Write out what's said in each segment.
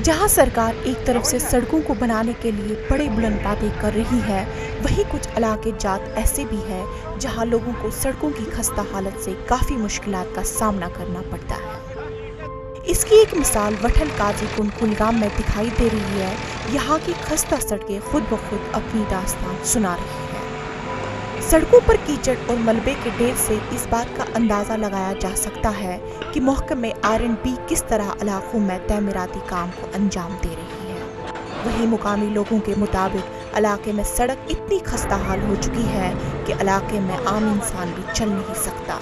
जहां सरकार एक तरफ से सड़कों को बनाने के लिए बड़े बुलंद बातें कर रही है, वहीं कुछ इलाके जात ऐसे भी हैं जहां लोगों को सड़कों की खस्ता हालत से काफी मुश्किलात का सामना करना पड़ता है। इसकी एक मिसाल वठल काजी कुंड कुलगाम में दिखाई दे रही है। यहाँ की खस्ता सड़कें खुद ब खुद अपनी दास्तान सुना रही है। सड़कों पर कीचड़ और मलबे के ढेर से इस बात का अंदाजा लगाया जा सकता है कि महकमे R&B किस तरह इलाकों में तमीराती काम को अंजाम दे रही है। वहीं मुकामी लोगों के मुताबिक इलाके में सड़क इतनी खस्ता हाल हो चुकी है कि इलाके में आम इंसान भी चल नहीं सकता।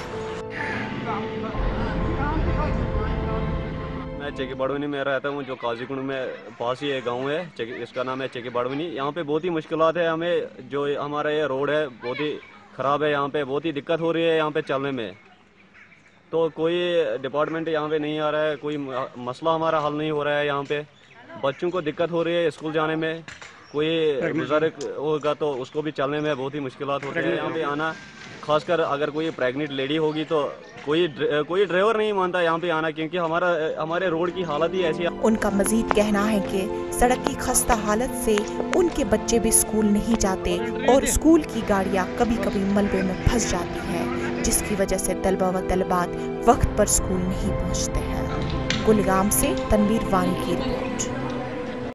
मैं चेकी बाड़वनी में रहता हूँ, जो काजीकुंड में पास ही एक गांव है, इसका नाम है चेकी बाड़वनी। यहाँ पे बहुत ही मुश्किलात है हमें, जो हमारा ये रोड है बहुत ही ख़राब है। यहाँ पे बहुत ही दिक्कत हो रही है यहाँ पे चलने में। तो कोई डिपार्टमेंट यहाँ पे नहीं आ रहा है, कोई मसला हमारा हल नहीं हो रहा है। यहाँ पे बच्चों को दिक्कत हो रही है स्कूल जाने में, कोई बुजुर्ग होगा तो उसको भी चलने में बहुत ही मुश्किलात होती है यहाँ पे आना। खासकर अगर कोई प्रेग्नेंट लेडी होगी तो कोई ड्राइवर नहीं मानता यहाँ पे आना, क्योंकि हमारे रोड की हालत ही ऐसी है। उनका मजीद कहना है कि सड़क की खस्ता हालत से उनके बच्चे भी स्कूल नहीं जाते और स्कूल की गाड़ियाँ कभी कभी मलबे में फंस जाती है, जिसकी वजह से तलबा व तलबात वक्त पर स्कूल नहीं पहुँचते हैं। कुलगाम से तनवीर वानी की रिपोर्ट।